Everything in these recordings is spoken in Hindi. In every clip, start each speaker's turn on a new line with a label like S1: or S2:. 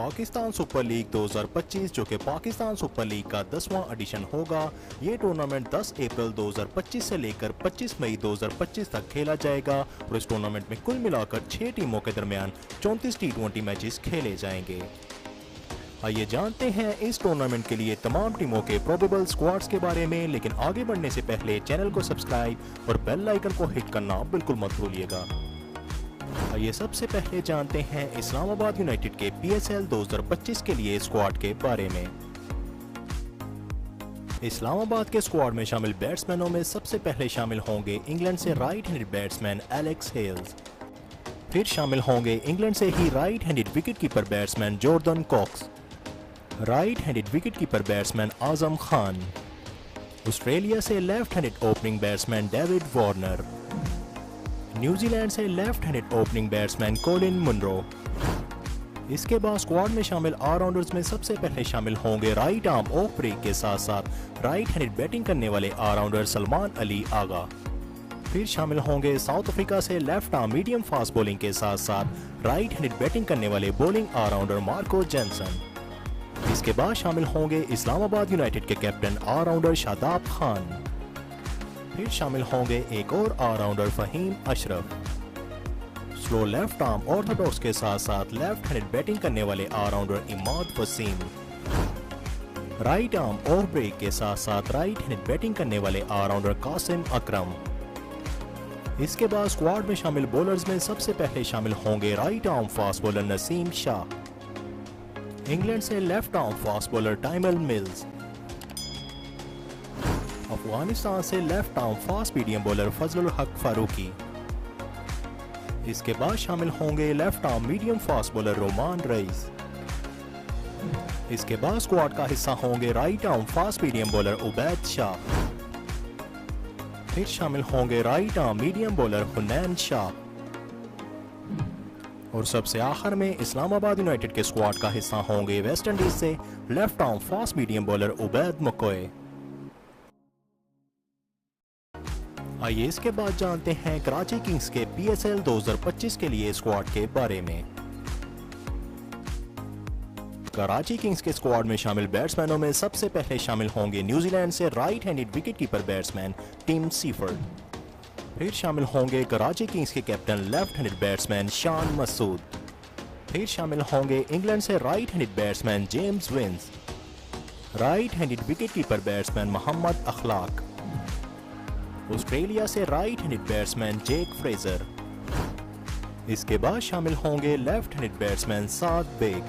S1: पाकिस्तान सुपर लीग 2025 जो कि पाकिस्तान सुपर लीग का 10वां एडिशन होगा। ये टूर्नामेंट 10 अप्रैल 2025 से लेकर 25 मई 2025 तक खेला जाएगा और इस टूर्नामेंट में कुल मिलाकर 6 टीमों के दरमियान 34 T20 मैचेस खेले जाएंगे। आइए जानते हैं इस टूर्नामेंट के लिए तमाम टीमों के प्रोबेबल स्क्वाड्स के बारे में, लेकिन आगे बढ़ने से पहले चैनल को सब्सक्राइब और बेल आइकन को हिट करना बिल्कुल मत भूलिएगा। आइए सबसे पहले जानते हैं इस्लामाबाद यूनाइटेड के PSL 2025 के लिए स्क्वाड के बारे में। इस्लामाबाद के स्क्वाड में शामिल बैट्समैनों में सबसे पहले शामिल होंगे इंग्लैंड से right handed batsman Alex Hales. फिर शामिल होंगे इंग्लैंड से ही right handed wicket keeper batsman Jordan Cox, right handed wicket keeper batsman Azam Khan, Australia से left handed opening batsman David Warner, New Zealand से left handed opening batsman Colin Munro. इसके बाद स्क्वाड में शामिल ऑलराउंडर्स में सबसे पहले शामिल होंगे राइट आर्म ऑफ ब्रेक के साथ साथ राइट हैंडेड बैटिंग करने वाले ऑलराउंडर सलमान अली आगा। फिर शामिल होंगे साउथ अफ्रीका से left arm medium fast bowling के साथ साथ राइट हैंडेड बैटिंग करने वाले बॉलिंग ऑलराउंडर मार्को जेंसन। इसके बाद शामिल होंगे इस्लामाबाद यूनाइटेड के कैप्टन ऑलराउंडर शादाब खान। फिर शामिल होंगे एक और allrounder Faheem Ashraf. Slow left arm orthodox के साथ साथ लेफ्ट हैंडेड बैटिंग करने वाले allrounder Imad Wasim. Right arm off break के साथ साथ राइट हैंडेड बैटिंग करने वाले ऑलराउंडर कासिम अकरम। इसके बाद स्क्वाड में शामिल बॉलर्स में सबसे पहले शामिल होंगे right arm fast bowler Naseem Shah, England से left arm fast bowler Tymal Mills, Afghanistan से left arm fast medium bowler Fazlul Haq Farooqi. इसके बाद शामिल होंगे left arm medium fast bowler Rumman Raees. इसके बाद स्क्वाड का हिस्सा होंगे right arm fast medium bowler Ubaid Shah. फिर शामिल होंगे right arm medium bowler Hunain Shah. और सबसे आखिर में इस्लामाबाद यूनाइटेड के स्क्वाड का हिस्सा होंगे वेस्ट इंडीज से left arm fast medium bowler Obed McCoy. आइए इसके बाद जानते हैं कराची किंग्स के PSL 2025 के लिए स्क्वाड के बारे में। कराची किंग्स के स्क्वाड में शामिल बैट्समैनों में सबसे पहले शामिल होंगे न्यूजीलैंड से right handed wicket keeper batsman Tim Seifert. फिर शामिल होंगे कराची किंग्स के captain left handed batsman Shan Masood. फिर शामिल होंगे इंग्लैंड से right handed batsman James Vince, right handed wicket keeper batsman Mohammad Akhlaq, Australia से right handed batsman Jake Fraser. इसके बाद शामिल होंगे left handed batsman Saad Baig.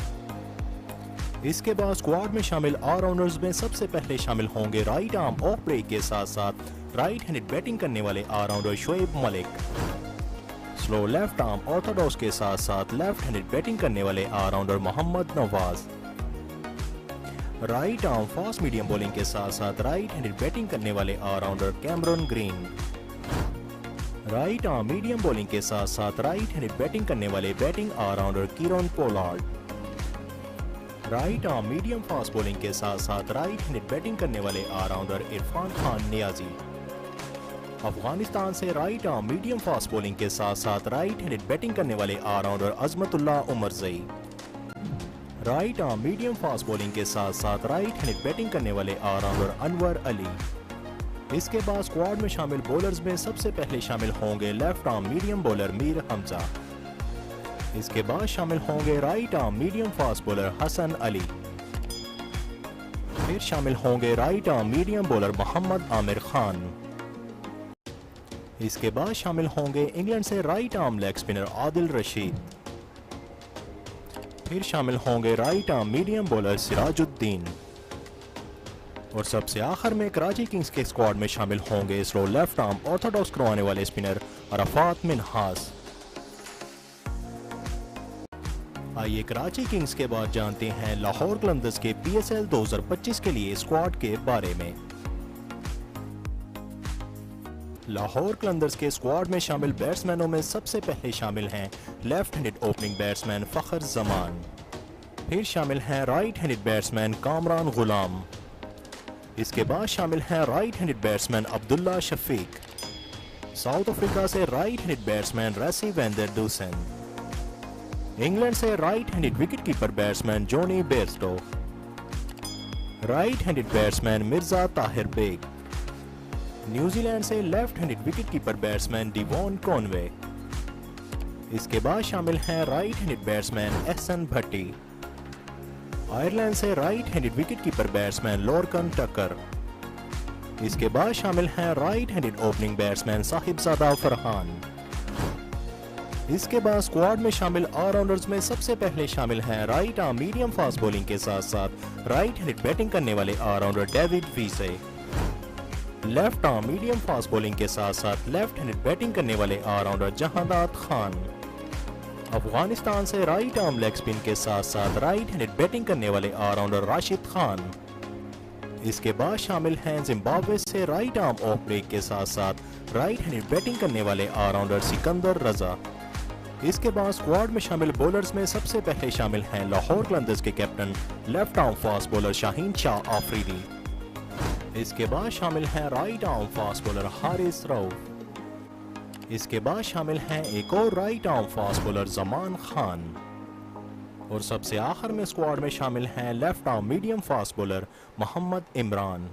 S1: इसके बाद स्क्वाड में शामिल ऑलराउंडर्स में सबसे पहले शामिल होंगे राइट आर्म ऑफ ब्रेक के साथ साथ राइट हैंडेड बैटिंग करने वाले allrounder Shoaib Malik, slow left arm orthodox के साथ साथ लेफ्ट हैंडेड बैटिंग करने वाले allrounder Mohammad Nawaz, right arm fast medium bowling के साथ साथ राइट हैंडेड बैटिंग करने वाले allrounder Cameron Green, right arm medium bowling के साथ साथ राइट हैंडेड बैटिंग करने वाले batting allrounder Kieron Pollard, right arm medium fast bowling के साथ साथ राइट हैंडेड बैटिंग करने वाले ऑलराउंडर इरफान खान नियाजी। अफगानिस्तान से right arm medium fast bowling के साथ साथ राइट हैंडेड बैटिंग करने वाले allrounder Azmatullah Omarzai, right arm medium fast bowling के साथ साथ राइट हैंडेड बैटिंग करने वाले ऑलराउंडर अनवर अली। इसके बाद स्क्वाड में शामिल बॉलर्स में सबसे पहले शामिल होंगे left arm medium bowler Mir Hamza. इसके बाद शामिल होंगे right arm medium fast bowler Hasan Ali. फिर शामिल होंगे right arm medium bowler Mohammad Amir Khan. इसके बाद शामिल होंगे इंग्लैंड से right arm leg spinner Adil Rashid. फिर शामिल होंगे right arm medium bowler Sirajuddin. और सबसे आखिर में कराची किंग्स के स्क्वाड में शामिल होंगे स्लो लेफ्ट आर्म ऑर्थोडॉक्स करवाने वाले स्पिनर अरफात मिनहास। आइए कराची किंग्स के बाद जानते हैं लाहौर कलंदर्स के PSL 2025 के लिए स्क्वाड के बारे में। लाहौर कलंदर्स के स्क्वाड में शामिल बैट्समैनों में सबसे पहले शामिल हैं left handed opening batsman Fakhar Zaman. फिर शामिल हैं right handed batsman Kamran Ghulam. इसके बाद शामिल हैं right handed batsman Abdullah Shafique. South Africa से right handed batsman Rassie van der Dussen. England से right handed wicket keeper batsman Jonny Bairstow. Right handed batsman Mirza Tahir Baig. New Zealand से left handed wicket keeper batsman Devon Conway. इसके बाद शामिल हैं right handed batsman Ahsan Bhatti. Ireland से right handed wicket keeper batsman Lorcan Tucker. इसके बाद शामिल हैं right handed opening batsman Sahibzada Farhan. इसके बाद स्क्वाड में शामिल ऑलराउंडर्स में सबसे पहले शामिल हैं right arm medium fast bowling के साथ साथ राइट हैंडेड बैटिंग करने वाले all rounder David Wiese. Left arm medium fast bowling के साथ साथ लेफ्ट हैंडेड बैटिंग करने वाले ऑलराउंडर जहांदाद खान। अफगानिस्तान से राइट आर्म लेग स्पिन के साथ साथ राइट हैंडेड बैटिंग करने वाले ऑलराउंडर राशिद खान। इसके बाद शामिल हैं जिम्बाब्वे से राइट आर्म ऑफ ब्रेक के साथ साथ राइट हैंडेड बैटिंग करने वाले ऑलराउंडर सिकंदर रजा। इसके बाद स्क्वाड में शामिल बॉलर्स में सबसे पहले शामिल हैं लाहौर कलंदर्स के captain left arm fast bowler Shaheen Shah Afridi. इसके बाद शामिल हैं right arm fast bowler Haris Rauf. इसके बाद शामिल हैं एक और right arm fast bowler Zaman Khan. और सबसे आखिर में स्क्वाड में शामिल हैं left arm medium fast bowler Mohammad Imran.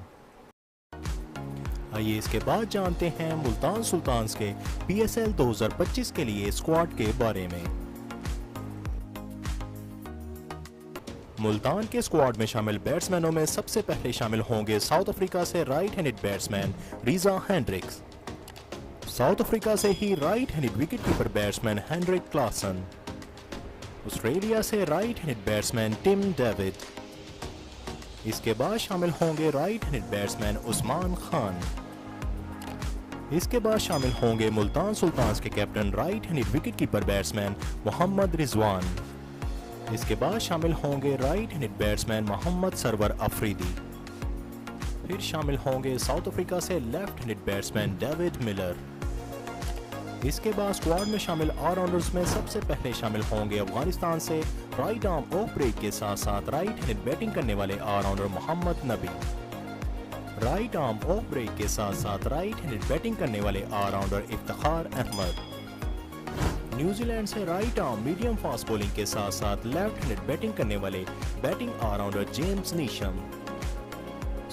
S1: आइए इसके बाद जानते हैं मुल्तान सुल्तान्स के PSL 2025 के लिए स्क्वाड के बारे में। मुल्तान के स्क्वाड में शामिल बैट्समैनों में सबसे पहले शामिल होंगे साउथ अफ्रीका से right handed batsman Reeza Hendricks. South Africa से ही right handed wicket keeper batsman Heinrich Klaasen. Australia से right handed batsman Tim David. इसके बाद शामिल होंगे right handed batsman Usman Khan. इसके बाद शामिल होंगे मुल्तान सुल्तान्स के captain right handed wicket keeper batsman Mohammad Rizwan. इसके बाद शामिल होंगे right handed batsman Mohammad Sarwar Afridi. फिर शामिल होंगे साउथ अफ्रीका से left handed batsman David Miller. इसके बाद स्क्वाड में शामिल ऑलराउंडर्स में सबसे पहले शामिल होंगे अफगानिस्तान से राइट आर्म ऑफ ब्रेक के साथ साथ राइट हैंडेड बैटिंग करने वाले ऑलराउंडर मोहम्मद नबी। राइट आर्म ऑफ ब्रेक के साथ साथ राइट हैंडेड बैटिंग करने वाले ऑलराउंडर इफ्तिखार अहमद। न्यूजीलैंड से right arm medium fast bowling के साथ साथ लेफ्ट हैंडेड बैटिंग करने वाले batting all rounder James Neesham.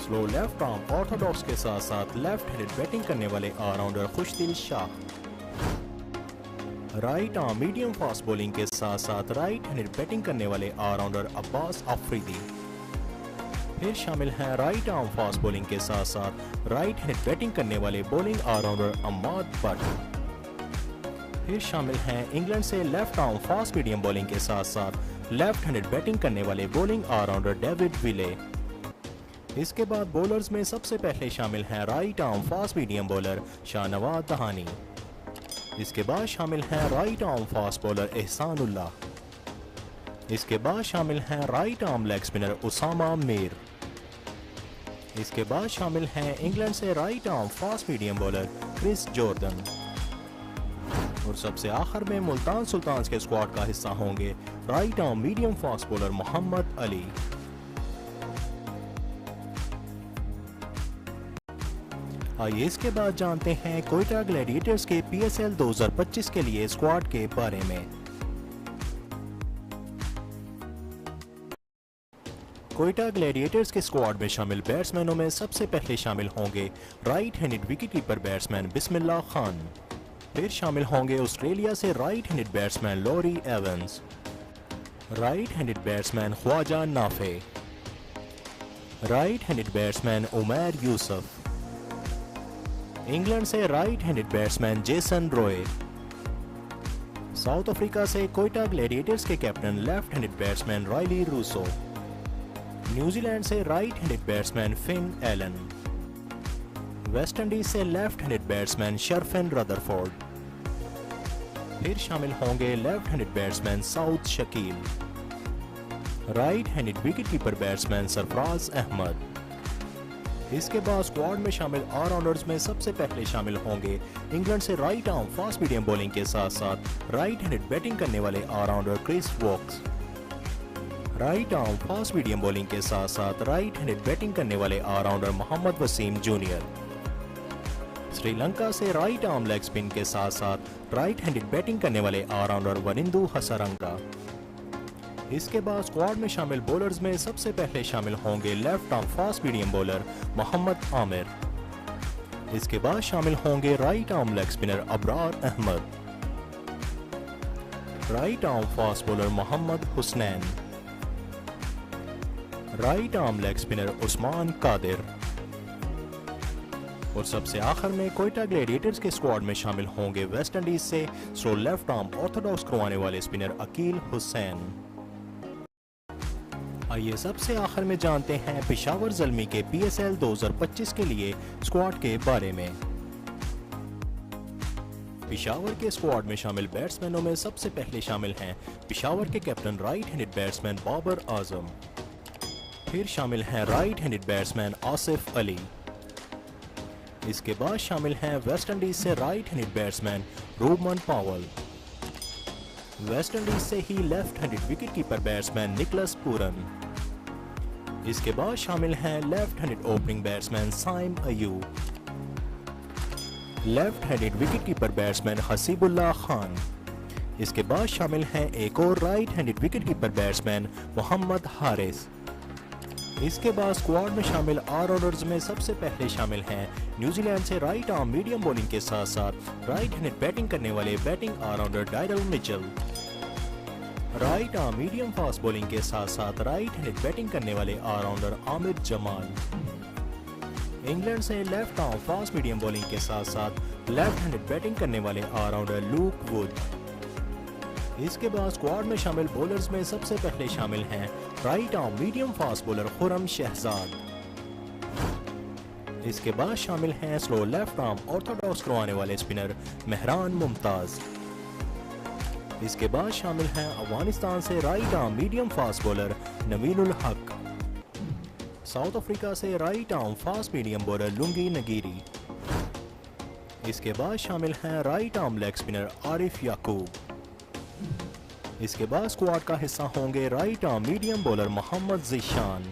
S1: Slow left arm orthodox के साथ साथ लेफ्ट हैंडेड बैटिंग करने वाले all rounder Khushdil Shah. Right arm medium fast bowling के साथ साथ राइट हैंडेड बैटिंग करने वाले ऑलराउंडर अब्बास अफरीदी। फिर शामिल हैं राइट आर्म फास्ट बॉलिंग के साथ साथ राइट हैंडेड बैटिंग करने वाले बॉलिंग ऑलराउंडर अम्माद भट्ट। फिर शामिल हैं इंग्लैंड से left arm fast medium bowling के साथ साथ लेफ्ट हैंडेड बैटिंग करने वाले बॉलिंग ऑलराउंडर डेविड विले। इसके बाद बॉलर्स में सबसे पहले शामिल हैं right arm fast medium bowler Shahnawaz Dahani. इसके बाद शामिल हैं right arm fast bowler Ihsanullah. इसके बाद शामिल हैं right arm leg spinner Usama Mir. इसके बाद शामिल हैं इंग्लैंड से right arm fast medium bowler Chris Jordan. और सबसे आखिर में मुल्तान सुल्तान्स के स्क्वाड का हिस्सा होंगे right arm medium fast bowler Mohammad Ali. आइए इसके बाद जानते हैं कोयटा ग्लैडिएटर्स के PSL 2025 के लिए स्क्वाड के बारे में। कोयटा ग्लैडिएटर्स के स्क्वाड में शामिल बैट्समैनों में सबसे पहले शामिल होंगे right handed wicket keeper batsman Bismillah Khan. फिर शामिल होंगे ऑस्ट्रेलिया से right handed batsman Laurie Evans. Right handed batsman Khawaja Nafay. Right handed batsman Umair Yousuf. England से right handed batsman Jason Roy. South Africa से कोयटा ग्लैडिएटर्स के captain left handed batsman Rilee Rossouw. New Zealand से right handed batsman Finn Allen. West Indies से left handed batsman Sherfane Rutherford. फिर शामिल होंगे left handed batsman Saud Shakeel. Right handed wicket keeper batsman Sarfaraz Ahmed. इसके बाद स्क्वाड में शामिल ऑलराउंडर्स में सबसे पहले शामिल होंगे इंग्लैंड से right arm fast medium bowling के साथ साथ राइट हैंडेड बैटिंग करने वाले allrounder Chris Woakes. Right arm fast medium bowling के साथ साथ राइट हैंडेड बैटिंग करने वाले ऑलराउंडर मोहम्मद वसीम जूनियर। श्रीलंका से राइट आर्म लेग स्पिन के साथ साथ राइट हैंडेड बैटिंग करने वाले ऑलराउंडर वनिंदु हसरंगा। इसके बाद स्क्वाड में शामिल बॉलर्स में सबसे पहले शामिल होंगे left arm fast medium bowler Mohammad Amir. इसके बाद शामिल होंगे right arm leg spinner Abrar Ahmed, right arm fast bowler Mohammad Hasnain, right arm leg spinner Usman Qadir और सबसे आखिर में कोयटा ग्लैडिएटर्स के स्क्वाड में शामिल होंगे वेस्ट इंडीज से स्लो लेफ्ट आर्म ऑर्थोडॉक्स करवाने वाले स्पिनर अकील हुसैन। आइए सबसे आखिर में जानते हैं पेशावर ज़ल्मी के PSL 2025 के लिए स्क्वाड के बारे में। पेशावर के स्क्वाड में शामिल बैट्समैनों में सबसे पहले शामिल हैं पेशावर के captain right handed batsman Babar Azam, फिर शामिल हैं right handed batsman Asif Ali. इसके बाद शामिल हैं वेस्ट इंडीज से right handed batsman Rovman Powell, West Indies से ही left handed wicket keeper batsman Nicholas Pooran. इसके बाद शामिल हैं left handed opening batsman Saim Ayub, left handed wicket keeper batsman Haseebullah Khan. इसके बाद शामिल हैं एक और right handed wicket keeper batsman Mohammad Haris. इसके बाद स्क्वाड में शामिल ऑलराउंडर्स में सबसे पहले शामिल हैं न्यूजीलैंड से राइट आर्म मीडियम बॉलिंग के साथ साथ राइट हैंडेड बैटिंग करने वाले batting allrounder Daryl Mitchell, right arm medium fast bowling के साथ साथ राइट हैंडेड बैटिंग करने वाले ऑलराउंडर आमिर जमाल। इंग्लैंड से left arm fast medium bowling के साथ साथ लेफ्ट हैंडेड बैटिंग करने वाले ऑलराउंडर लूक वुड। इसके बाद स्क्वाड में शामिल बॉलर्स में सबसे पहले शामिल हैं right arm medium fast bowler Khurram Shahzad. इसके बाद शामिल हैं स्लो लेफ्ट आर्म ऑर्थोडॉक्स करवाने वाले स्पिनर मेहरान मुमताज। इसके बाद शामिल हैं अफगानिस्तान से right arm medium fast bowler Naveenul Haq, South Africa से right arm fast medium bowler Lungi नगीरी। इसके बाद शामिल हैं right arm leg spinner Arif Yaqoob. इसके बाद स्क्वाड का हिस्सा होंगे right arm medium bowler Mohammad Zeeshan.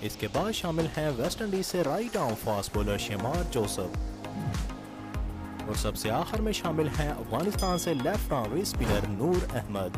S1: इसके बाद शामिल हैं वेस्ट इंडीज से right arm fast bowler Shamar Joseph और सबसे आखिर में शामिल हैं अफगानिस्तान से left arm spinner Noor Ahmad.